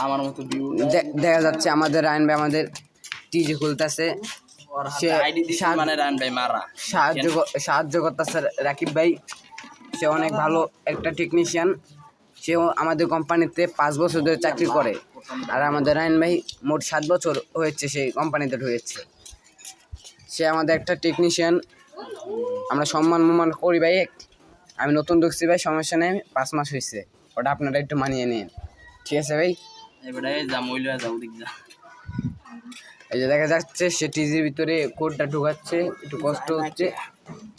আমার মতো ভিউ দেখা যাচ্ছে আমাদের রায়ন ভাই আমাদের টিজি খুলতেছে, সে মানে রান ভাই মারা সাহায্য করতেছে রাকিব ভাই। সে অনেক ভালো একটা টেকনিশিয়ান, সেও আমাদের কোম্পানিতে 5 বছর ধরে চাকরি করে। আর আমাদের রায়ন ভাই মোট 7 বছর হয়েছে সেই কোম্পানিতে ঢুকেছে। সে আমাদের একটা টেকনিশিয়ান, আমরা সম্মান করি ভাই। আমি নতুন ঢুকছি ভাই, সমস্যা নেই, 5 মাস হয়েছে, ওটা আপনারা একটু মানিয়ে নিন, ঠিক আছে ভাই? এই যে দেখা যাচ্ছে সে টিজির ভিতরে কোডটা ঢুকাচ্ছে, একটু কষ্ট হচ্ছে,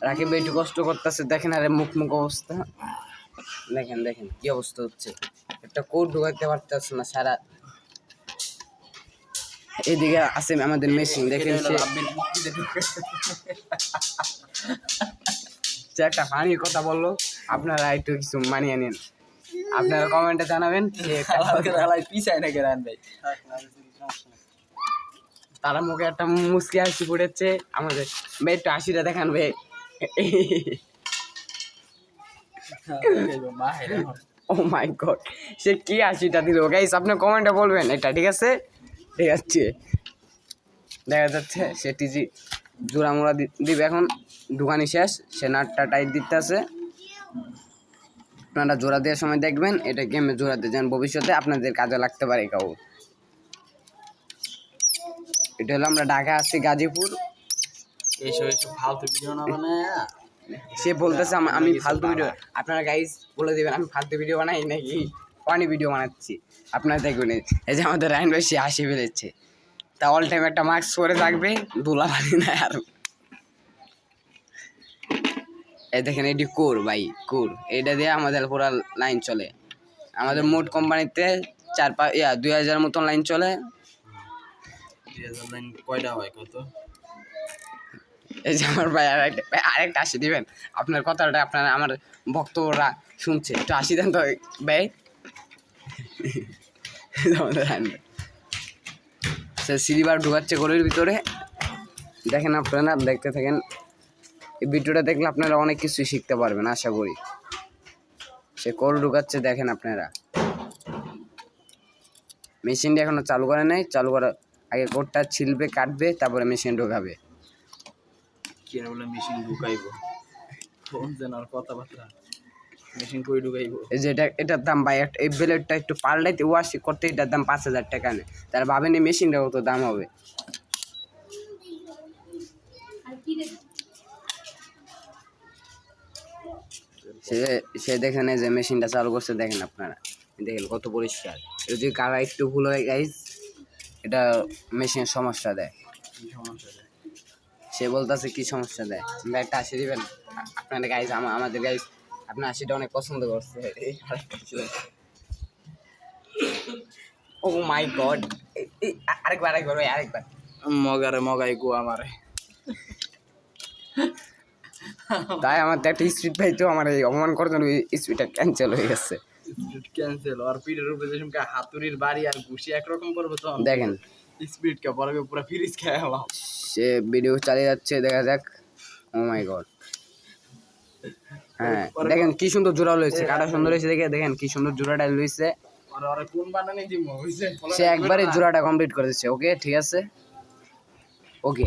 রাকিব ভাই একটু কষ্ট করতেছে। দেখেন আরে মুখ অবস্থা দেখেন কি অবস্থা হচ্ছে, একটা কোড ঢুকাতে পারতেছে না সারা। এদিকে আছে আমাদের মেশিন, দেখেন সে একটা ফানির কথা বললো, আপনারা একটু কিছু মানিয়ে নিন, আপনারা কমেন্টে জানাবেন। তারা মুখে একটা মুচকি হাসি পড়েছে আমাদের ভাই, একটু হাসিটা দেখান ভাই। ও মাই গড, সে কি হাসিটা দিল গাইস, আপনি কমেন্টে বলবেন এটা, ঠিক আছে? ঠিক আছে, দেখা যাচ্ছে সে টিজি জোড়া মোড়া দিবে এখন, দোকানি শেষ, সে নাটটা টাইট দিতে আছে। আপনারা জোড়া দেওয়ার সময় দেখবেন, এটা গেমে জোড়া দিয়ে যান, ভবিষ্যতে আপনাদের কাজে লাগতে পারে কাউ। এটা হলো আমরা ঢাকা আসছি গাজীপুর। এইসব ফালতু ভিডিও না বানায় সে বলতেছে আমি ফালতু ভিডিও, আপনারা গাইস বলে দেবেন আমি ফালতু ভিডিও বানাই নাকি ফানি ভিডিও বানাচ্ছি, আপনারা দেখবেন। এই যে আমাদের রায়ন ভাই সে হাসি ফেলেছে, তা অল টাইম একটা মাস্ক পরে থাকবে, ধুলা বালি না আর। এই দেখেন এটি কোর ভাই, কোর, এটা দিয়ে আমাদের পুরো লাইন চলে। আমাদের মোট কোম্পানিতে 2000 মতন লাইন চলে। 2000 লাইন কয়টা হয় কত? এই যে আমার ভাই আরেকটা হাসি দিবেন, আপনার কথাটা আপনার আমার বক্তব্যরা শুনছে, একটু হাসি দেন তো ভাই। সে সিলিবার ঢুকাচ্ছে ঘরের ভিতরে, দেখেন আপনারা দেখতে থাকেন। এই ভিডিওটা দেখলে আপনারা অনেক কিছুই শিখতে পারবেন আশা করি। সে কোর ঢুকাচ্ছে, দেখেন আপনারা। মেশিনটা এখনো চালু করে নাই, চালু করা আগে কোরটা ছিলবে, কাটবে, তারপরে মেশিন ঢোকাবে। কি বলে মেশিন ঢুকাইবো, কোন জানার কথাবার্তা, মেশিন কই ঢুকাইবো? এই যে এটার দাম ভাই, এই ব্লেডটা একটু পাল্টাইতে ওয়াশ করতে এটার দাম 5000 টাকা নেয়, তাহলে ভাবেন এই মেশিনটা কত দাম হবে। সে দেখেন যে মেশিনটা চালু করছে, দেখেন আপনারা, দেখেন কত পরিষ্কার। যদি কারা একটু ভুল হয় গাইজ, এটা মেশিনের সমস্যা দেয়। সে বলতেছে কি সমস্যা দেয়, একটা হাসি দিবেন আপনাদের গাইজ, আমাদের গাইজ আপনার হাসিটা অনেক পছন্দ করছে। ও মাই গড, আরেকবার ভাই, আরেকবার মগাই গো আমারে। তাই আমার তো একটা স্পিড ভাই, তো আমার এই অপমান করার জন্য স্পিডটা ক্যান্সেল হয়ে গেছে। ক্যান্সেল আর পিঠের উপরে যে হাতুড়ির বাড়ি আর ঘুষি একরকম করবো তো দেখেন স্পিড কে পরে পুরো ফ্রিজ খেয়ে গেলাম। সে ভিডিও চালিয়ে যাচ্ছে, দেখা যাক। ও মাই গড, হ্যাঁ দেখেন কি সুন্দর জোড়া লইছে, কাটা সুন্দর হয়েছে, দেখেন কি সুন্দর জোড়াটা লইছে। সে একবারে জোড়াটা কমপ্লিট করে দিচ্ছে। ওকে ঠিক আছে, ওকে।